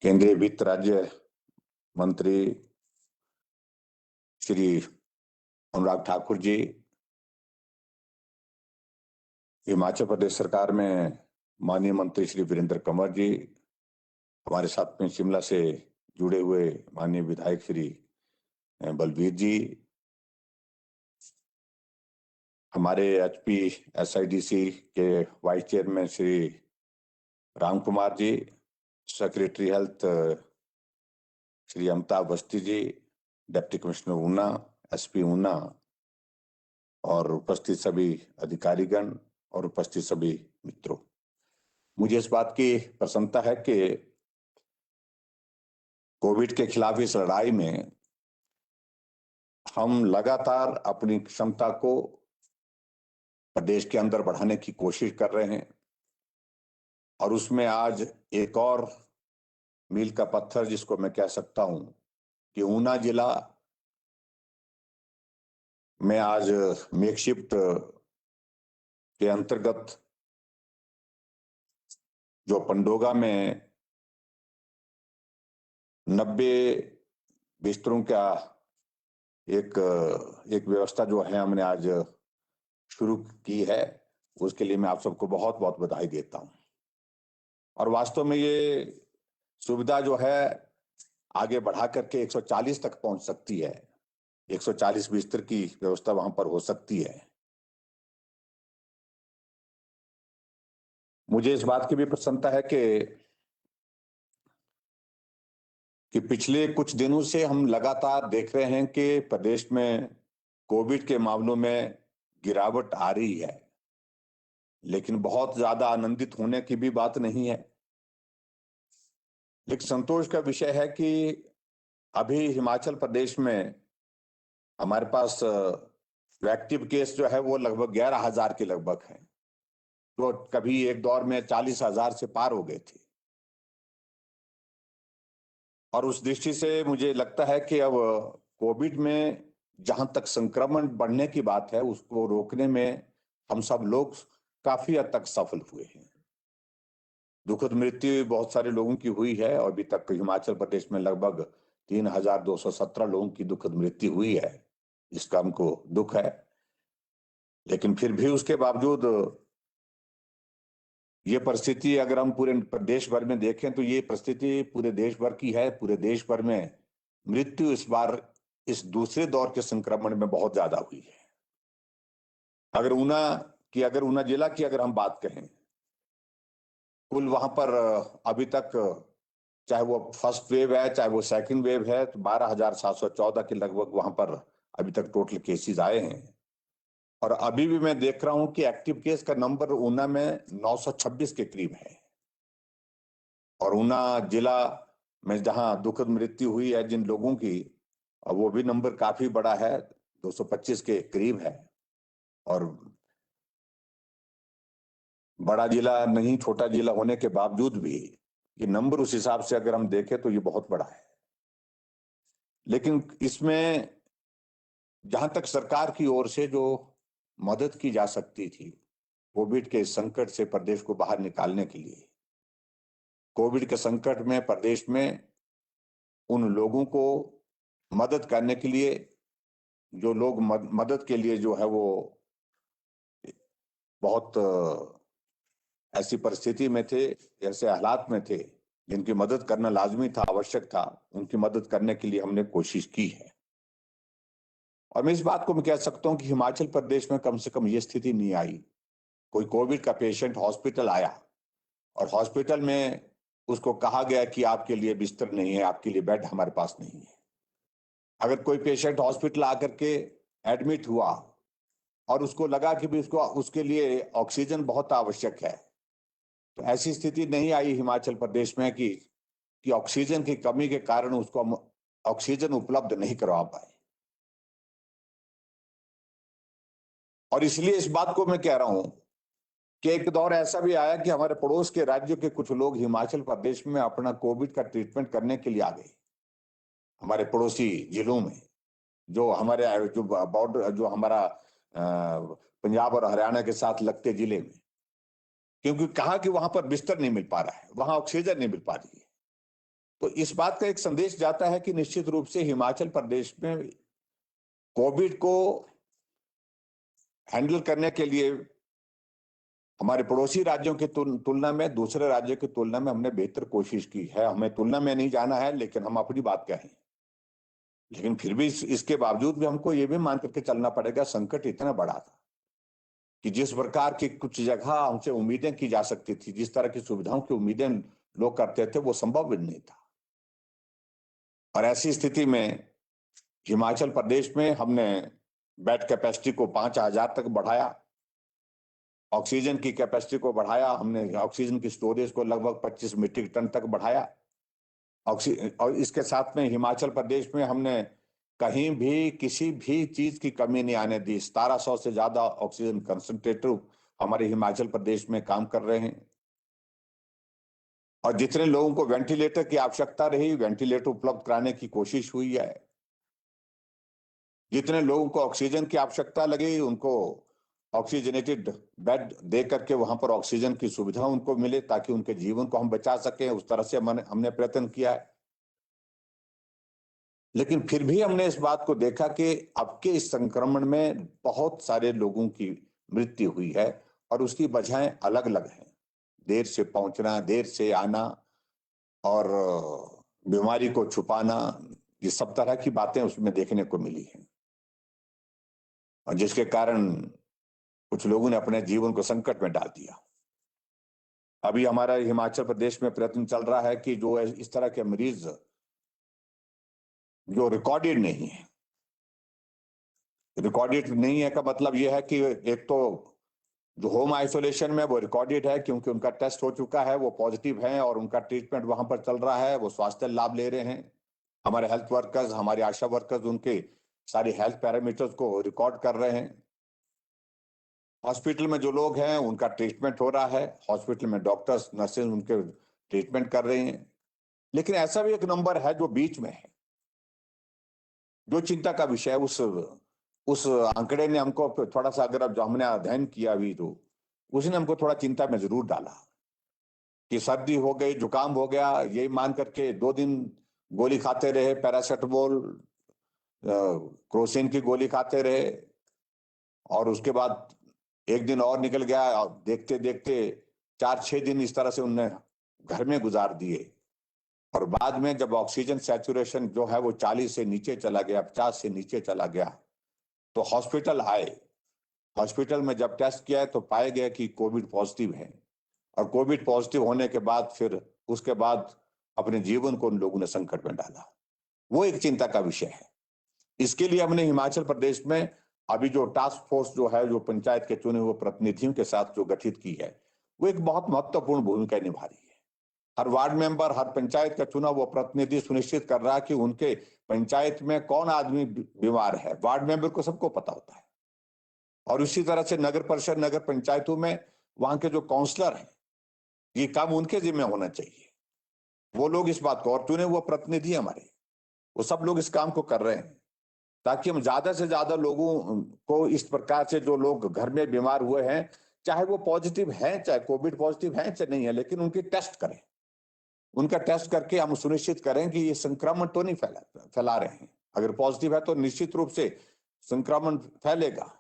केंद्रीय वित्त राज्य मंत्री श्री अनुराग ठाकुर जी, हिमाचल प्रदेश सरकार में माननीय मंत्री श्री वीरेंद्र कंवर जी, हमारे साथ में शिमला से जुड़े हुए माननीय विधायक श्री बलबीर जी, हमारे एचपी एसआईडीसी के vice chairman Shri Ram Kumar ji, secretary health Shri Amitabh Awasthi ji, deputy commissioner Una, SP Una और उपस्थित सभी अधिकारीगण और उपस्थित सभी मित्रों, मुझे इस बात की प्रसन्नता है कि कोविड के खिलाफ इस लड़ाई में हम लगातार अपनी क्षमता को प्रदेश के अंदर बढ़ाने की कोशिश कर रहे हैं और उसमें आज एक और मील का पत्थर जिसको मैं कह सकता हूं कि ऊना जिला में आज मेकशिफ्ट के अंतर्गत जो पंडोगा में 90 बिस्तरों का एक व्यवस्था जो है हमने आज शुरू की है, उसके लिए मैं आप सबको बहुत बहुत बधाई देता हूं। और वास्तव में ये सुविधा जो है आगे बढ़ा करके 140 तक पहुंच सकती है। 140 बिस्तर की व्यवस्था वहां पर हो सकती है। मुझे इस बात की भी प्रसन्नता है कि पिछले कुछ दिनों से हम लगातार देख रहे हैं कि प्रदेश में कोविड के मामलों में गिरावट आ रही है, लेकिन बहुत ज्यादा आनंदित होने की भी बात नहीं है। लेकिन संतोष का विषय है कि अभी हिमाचल प्रदेश में हमारे पास एक्टिव केस जो है वो लगभग 11,000 के लगभग है, तो कभी एक दौर में 40,000 से पार हो गए थे। और उस दृष्टि से मुझे लगता है कि अब कोविड में जहां तक संक्रमण बढ़ने की बात है, उसको रोकने में हम सब लोग काफी हद तक सफल हुए हैं। दुखद मृत्यु बहुत सारे लोगों की हुई है और अभी तक हिमाचल प्रदेश में लगभग 3,217 लोगों की दुखद मृत्यु हुई है, जिसका हमको दुख है। लेकिन फिर भी उसके बावजूद ये परिस्थिति अगर हम पूरे देश भर में देखें तो ये परिस्थिति पूरे देश भर की है। पूरे देश भर में मृत्यु इस बार इस दूसरे दौर के संक्रमण में बहुत ज्यादा हुई है। अगर ऊना जिला की अगर हम बात कहें, कुल वहां पर अभी तक चाहे वो फर्स्ट वेव है चाहे वो सेकंड वेव है, तो 12,714 के लगभग वहां पर अभी तक टोटल केसेस आए हैं। और अभी भी मैं देख रहा हूं कि एक्टिव केस का नंबर ऊना में 926 के करीब है। और ऊना जिला में जहां दुखद मृत्यु हुई है जिन लोगों की, वो भी नंबर काफी बड़ा है, 225 के करीब है। और बड़ा जिला नहीं, छोटा जिला होने के बावजूद भी ये नंबर उस हिसाब से अगर हम देखें तो ये बहुत बड़ा है। लेकिन इसमें जहां तक सरकार की ओर से जो मदद की जा सकती थी कोविड के संकट से प्रदेश को बाहर निकालने के लिए, कोविड के संकट में प्रदेश में उन लोगों को मदद करने के लिए, जो लोग मदद के लिए जो है वो बहुत ऐसी परिस्थिति में थे, ऐसे हालात में थे जिनकी मदद करना लाजमी था, आवश्यक था, उनकी मदद करने के लिए हमने कोशिश की है। और मैं इस बात को मैं कह सकता हूं कि हिमाचल प्रदेश में कम से कम ये स्थिति नहीं आई। कोई कोविड का पेशेंट हॉस्पिटल आया और हॉस्पिटल में उसको कहा गया कि आपके लिए बिस्तर नहीं है, आपके लिए बेड हमारे पास नहीं है। अगर कोई पेशेंट हॉस्पिटल आकर के एडमिट हुआ और उसको लगा कि भी उसको उसके लिए ऑक्सीजन बहुत आवश्यक है, तो ऐसी स्थिति नहीं आई हिमाचल प्रदेश में कि ऑक्सीजन की कमी के कारण उसको हम ऑक्सीजन उपलब्ध नहीं करवा पाए। और इसलिए इस बात को मैं कह रहा हूं कि एक दौर ऐसा भी आया कि हमारे पड़ोस के राज्यों के कुछ लोग हिमाचल प्रदेश में अपना कोविड का ट्रीटमेंट करने के लिए आ गए। हमारे पड़ोसी जिलों में जो हमारे जो बॉर्डर जो हमारा पंजाब और हरियाणा के साथ लगते जिले में, क्योंकि कहा कि वहां पर बिस्तर नहीं मिल पा रहा है, वहां ऑक्सीजन नहीं मिल पा रही है। तो इस बात का एक संदेश जाता है कि निश्चित रूप से हिमाचल प्रदेश में कोविड को हैंडल करने के लिए हमारे पड़ोसी राज्यों की तुलना में, दूसरे राज्यों की तुलना में हमने बेहतर कोशिश की है। हमें तुलना में नहीं जाना है, लेकिन हम अपनी बात कहें, लेकिन फिर भी इसके बावजूद भी हमको ये भी मान करके चलना पड़ेगा, संकट इतना बड़ा था कि जिस प्रकार की कुछ जगह हमसे उम्मीदें की जा सकती थी, जिस तरह की सुविधाओं की उम्मीदें लोग करते थे, वो संभव भी नहीं था। और ऐसी स्थिति में हिमाचल प्रदेश में हमने बेड कैपेसिटी को 5,000 तक बढ़ाया, ऑक्सीजन की कैपेसिटी को बढ़ाया, हमने ऑक्सीजन की स्टोरेज को लगभग 25 मीट्रिक टन तक बढ़ाया। और इसके साथ में हिमाचल प्रदेश में हमने कहीं भी किसी भी चीज की कमी नहीं आने दी। 1700 से ज्यादा ऑक्सीजन कंसंट्रेटर हमारे हिमाचल प्रदेश में काम कर रहे हैं। और जितने लोगों को वेंटिलेटर की आवश्यकता रही, वेंटिलेटर उपलब्ध कराने की कोशिश हुई है। जितने लोगों को ऑक्सीजन की आवश्यकता लगी, उनको ऑक्सीजनेटेड बेड दे करके वहां पर ऑक्सीजन की सुविधा उनको मिले, ताकि उनके जीवन को हम बचा सकें। उस तरह से हमने प्रयत्न किया है। लेकिन फिर भी हमने इस बात को देखा कि अब के इस संक्रमण में बहुत सारे लोगों की मृत्यु हुई है, और उसकी वजहें अलग अलग हैं। देर से पहुंचना, देर से आना, और बीमारी को छुपाना, ये सब तरह की बातें उसमें देखने को मिली हैं, और जिसके कारण कुछ लोगों ने अपने जीवन को संकट में डाल दिया। अभी हमारा हिमाचल प्रदेश में प्रयत्न चल रहा है कि जो इस तरह के मरीज जो रिकॉर्डेड नहीं है, रिकॉर्डेड नहीं है का मतलब यह है कि एक तो जो होम आइसोलेशन में वो रिकॉर्डेड है क्योंकि उनका टेस्ट हो चुका है, वो पॉजिटिव है और उनका ट्रीटमेंट वहां पर चल रहा है, वो स्वास्थ्य लाभ ले रहे हैं। हमारे हेल्थ वर्कर्स, हमारे आशा वर्कर्स उनके सारे हेल्थ पैरामीटर्स को रिकॉर्ड कर रहे हैं। हॉस्पिटल में जो लोग हैं उनका ट्रीटमेंट हो रहा है, हॉस्पिटल में डॉक्टर्स नर्सेज उनके ट्रीटमेंट कर रहे हैं। लेकिन ऐसा भी एक नंबर है जो बीच में है, जो चिंता का विषय है। उस आंकड़े ने हमको थोड़ा सा, अगर अब जो हमने अध्ययन किया अभी, तो उसने हमको थोड़ा चिंता में जरूर डाला कि सर्दी हो गई, जुकाम हो गया, यही मान करके 2 दिन गोली खाते रहे, पैरासिटामोल, क्रोसिन की गोली खाते रहे, और उसके बाद एक दिन और निकल गया, और देखते देखते 4-6 दिन इस तरह से उनने घर में गुजार दिए। और बाद में जब ऑक्सीजन सैचुरेशन जो है वो 40 से नीचे चला गया, 50 से नीचे चला गया, तो हॉस्पिटल आए। हॉस्पिटल में जब टेस्ट किया तो पाया गया कि कोविड पॉजिटिव है, और कोविड पॉजिटिव होने के बाद फिर उसके बाद अपने जीवन को उन लोगों ने संकट में डाला। वो एक चिंता का विषय है। इसके लिए हमने हिमाचल प्रदेश में अभी जो टास्क फोर्स जो है, जो पंचायत के चुने हुए प्रतिनिधियों के साथ जो गठित की है, वो एक बहुत महत्वपूर्ण भूमिका निभा रही है। हर वार्ड मेंबर, हर पंचायत का चुना हुआ प्रतिनिधि सुनिश्चित कर रहा है कि उनके पंचायत में कौन आदमी बीमार है। वार्ड मेंबर को सबको पता होता है। और उसी तरह से नगर परिषद, नगर पंचायतों में वहां के जो काउंसलर हैं, ये काम उनके जिम्मे होना चाहिए। वो लोग इस बात को, और चुने हुए प्रतिनिधि हमारे, वो सब लोग इस काम को कर रहे हैं, ताकि हम ज्यादा से ज्यादा लोगों को इस प्रकार से, जो लोग घर में बीमार हुए हैं, चाहे वो पॉजिटिव हैं, चाहे कोविड पॉजिटिव हैं, चाहे नहीं है, लेकिन उनकी टेस्ट करें। उनका टेस्ट करके हम सुनिश्चित करें कि ये संक्रमण तो नहीं फैला रहे हैं। अगर पॉजिटिव है तो निश्चित रूप से संक्रमण फैलेगा।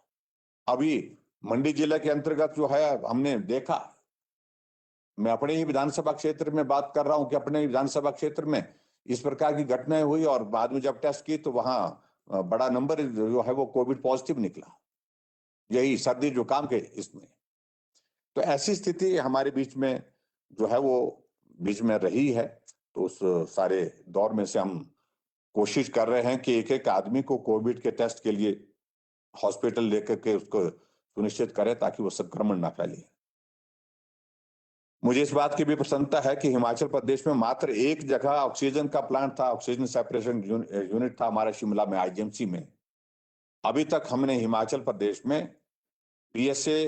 अभी मंडी जिले के अंतर्गत जो है, हमने देखा, मैं अपने ही विधानसभा क्षेत्र में बात कर रहा हूं कि अपने विधानसभा क्षेत्र में इस प्रकार की घटनाएं हुई, और बाद में जब टेस्ट की तो वहां बड़ा नंबर जो है वो कोविड पॉजिटिव निकला, यही सर्दी जुकाम के इसमें। तो ऐसी स्थिति हमारे बीच में जो है वो बीच में रही है। तो उस सारे दौर में से हम कोशिश कर रहे हैं कि एक एक आदमी को कोविड के टेस्ट के लिए हॉस्पिटल लेकर के उसको सुनिश्चित करें, ताकि वो संक्रमण ना फैले। मुझे इस बात की भी प्रसन्नता है कि हिमाचल प्रदेश में मात्र एक जगह ऑक्सीजन का प्लांट था, ऑक्सीजन सेपरेशन यूनिट था हमारा, शिमला में आईजीएमसी में। अभी तक हमने हिमाचल प्रदेश में पीएसए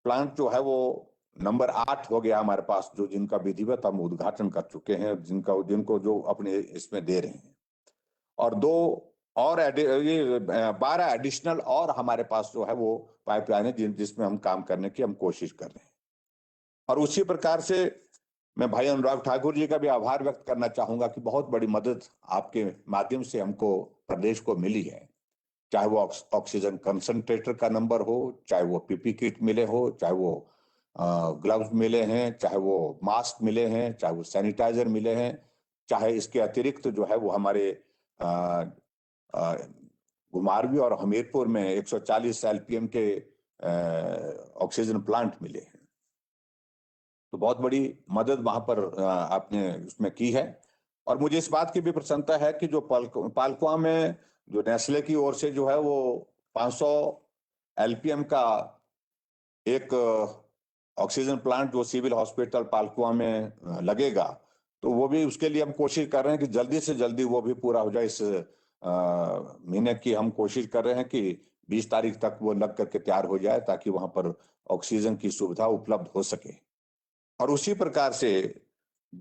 प्लांट जो है वो नंबर 8 हो गया हमारे पास, जो जिनका विधिवत हम उद्घाटन कर चुके हैं, जिनको जो अपने इसमें दे रहे हैं। और 2 और ये 12 एडिशनल और हमारे पास जो है वो पाइपलाइन है, जिसमें हम काम करने की हम कोशिश कर रहे हैं। और उसी प्रकार से मैं भाई अनुराग ठाकुर जी का भी आभार व्यक्त करना चाहूंगा कि बहुत बड़ी मदद आपके माध्यम से हमको प्रदेश को मिली है। चाहे वो ऑक्सीजन कंसंट्रेटर का नंबर हो, चाहे वो पीपी किट मिले हो, चाहे वो ग्लव्स मिले हैं, चाहे वो मास्क मिले हैं, चाहे वो सैनिटाइजर मिले हैं, चाहे इसके अतिरिक्त जो है वो हमारे घुमारवी और हमीरपुर में 140 एलपीएम के ऑक्सीजन प्लांट मिले हैं। तो बहुत बड़ी मदद वहां पर आपने उसमें की है। और मुझे इस बात की भी प्रसन्नता है कि जो पालकुआ में जो नेस्ले की ओर से जो है वो 500 एलपीएम का एक ऑक्सीजन प्लांट जो सिविल हॉस्पिटल पालकुआ में लगेगा, तो वो भी उसके लिए हम कोशिश कर रहे हैं कि जल्दी से जल्दी वो भी पूरा हो जाए। इस महीने की हम कोशिश कर रहे हैं कि 20 तारीख तक वो लग करके तैयार हो जाए ताकि वहां पर ऑक्सीजन की सुविधा उपलब्ध हो सके। और उसी प्रकार से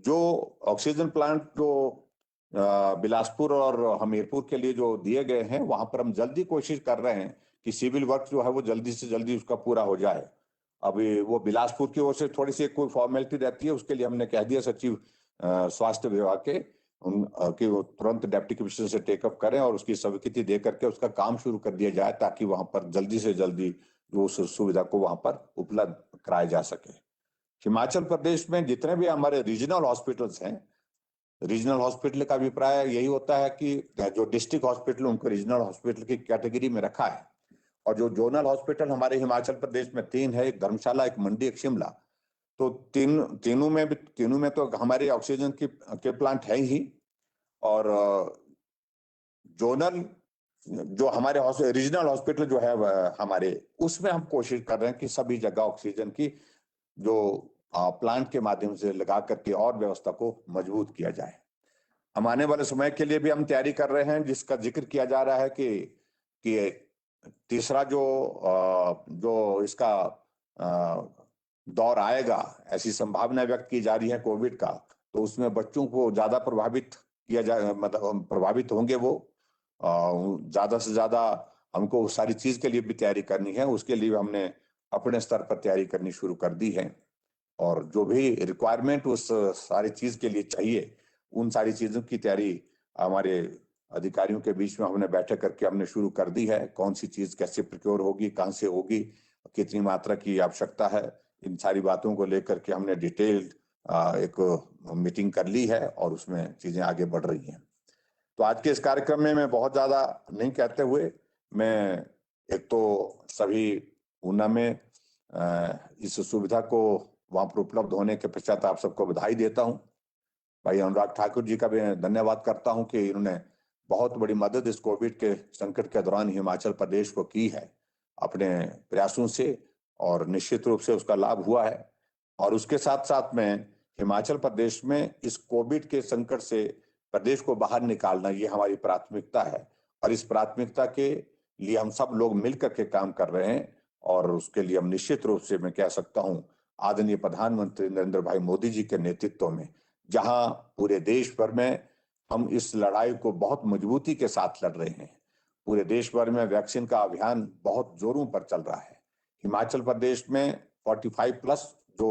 जो ऑक्सीजन प्लांट जो बिलासपुर और हमीरपुर के लिए जो दिए गए हैं, वहां पर हम जल्दी कोशिश कर रहे हैं कि सिविल वर्क जो है वो जल्दी से जल्दी उसका पूरा हो जाए। अभी वो बिलासपुर की ओर से थोड़ी सी कोई फॉर्मेलिटी रहती है, उसके लिए हमने कह दिया सचिव स्वास्थ्य विभाग के कि वो तुरंत डेप्टी कमिश्नर से टेकअप करें और उसकी स्वीकृति दे करके उसका काम शुरू कर दिया जाए ताकि वहां पर जल्दी से जल्दी जो उस सुविधा को वहां पर उपलब्ध कराया जा सके। हिमाचल प्रदेश में जितने भी हमारे रीजनल हॉस्पिटल्स हैं, रीजनल हॉस्पिटल का अभिप्राय यही होता है कि जो डिस्ट्रिक्ट हॉस्पिटल उनको रीजनल हॉस्पिटल की कैटेगरी में रखा है। और जो जोनल हॉस्पिटल हमारे हिमाचल प्रदेश में 3 है, एक धर्मशाला, एक मंडी, एक शिमला। तो तीनों में तो हमारे ऑक्सीजन के प्लांट है ही। और जोनल जो हमारे रीजनल हॉस्पिटल जो है हमारे, उसमें हम कोशिश कर रहे हैं कि सभी जगह ऑक्सीजन की जो प्लांट के माध्यम से लगा करके और व्यवस्था को मजबूत किया जाए। हम आने वाले समय के लिए भी हम तैयारी कर रहे हैं, जिसका जिक्र किया जा रहा है कि तीसरा जो इसका दौर आएगा, ऐसी संभावना व्यक्त की जा रही है कोविड का, तो उसमें बच्चों को ज्यादा प्रभावित किया जाए, मतलब प्रभावित होंगे वो। ज्यादा से ज्यादा हमको सारी चीज के लिए भी तैयारी करनी है, उसके लिए हमने अपने स्तर पर तैयारी करनी शुरू कर दी है। और जो भी रिक्वायरमेंट उस सारी चीज के लिए चाहिए, उन सारी चीजों की तैयारी हमारे अधिकारियों के बीच में हमने बैठक करके हमने शुरू कर दी है। कौन सी चीज कैसे प्रोक्योर होगी, कहां से होगी, कितनी मात्रा की आवश्यकता है, इन सारी बातों को लेकर के हमने डिटेल्ड एक मीटिंग कर ली है और उसमें चीजें आगे बढ़ रही हैं। तो आज के इस कार्यक्रम में मैं बहुत ज्यादा नहीं कहते हुए, मैं एक तो सभी ऊना में इस सुविधा को वहां पर उपलब्ध होने के पश्चात आप सबको बधाई देता हूं। भाई अनुराग ठाकुर जी का भी धन्यवाद करता हूं कि इन्होंने बहुत बड़ी मदद इस कोविड के संकट के दौरान हिमाचल प्रदेश को की है अपने प्रयासों से, और निश्चित रूप से उसका लाभ हुआ है। और उसके साथ साथ में हिमाचल प्रदेश में इस कोविड के संकट से प्रदेश को बाहर निकालना, ये हमारी प्राथमिकता है। और इस प्राथमिकता के लिए हम सब लोग मिलकर के काम कर रहे हैं। और उसके लिए हम निश्चित रूप से मैं कह सकता हूं, आदरणीय प्रधानमंत्री नरेंद्र भाई मोदी जी के नेतृत्व में, जहां पूरे देश भर में हम इस लड़ाई को बहुत मजबूती के साथ लड़ रहे हैं। पूरे देश भर में वैक्सीन का अभियान बहुत जोरों पर चल रहा है। हिमाचल प्रदेश में 45+ जो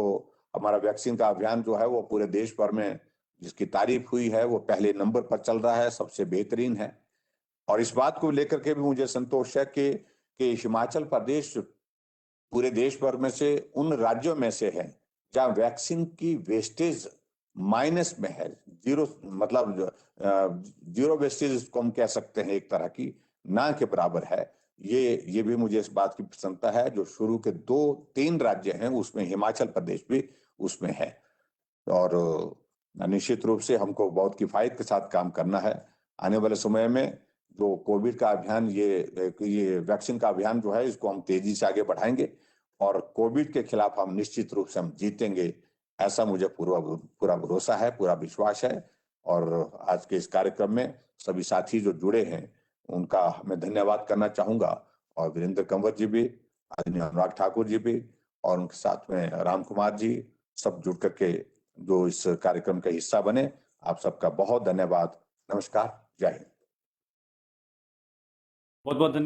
हमारा वैक्सीन का अभियान जो है वो पूरे देश भर में जिसकी तारीफ हुई है, वो पहले नंबर पर चल रहा है, सबसे बेहतरीन है। और इस बात को लेकर के भी मुझे संतोष है कि हिमाचल प्रदेश पूरे देश भर में से उन राज्यों में से है जहां वैक्सीन की वेस्टेज माइनस में है, जीरो, मतलब जीरो वेस्टेज इसको हम कह सकते हैं, एक तरह की ना के बराबर है। ये भी मुझे इस बात की प्रसन्नता है, जो शुरू के 2-3 राज्य हैं उसमें हिमाचल प्रदेश भी उसमें है। और निश्चित रूप से हमको बहुत किफायत के साथ काम करना है। आने वाले समय में जो कोविड का अभियान, ये वैक्सीन का अभियान जो है, इसको हम तेजी से आगे बढ़ाएंगे और कोविड के खिलाफ हम निश्चित रूप से हम जीतेंगे, ऐसा मुझे पूरा भरोसा है, पूरा विश्वास है। और आज के इस कार्यक्रम में सभी साथी जो जुड़े हैं उनका मैं धन्यवाद करना चाहूंगा, और वीरेंद्र कंवर जी भी, आदरणीय अनुराग ठाकुर जी भी, और उनके साथ में राम कुमार जी, सब जुड़ करके जो इस कार्यक्रम का हिस्सा बने। आप सबका बहुत धन्यवाद। नमस्कार, जय हिंद। बहुत बहुत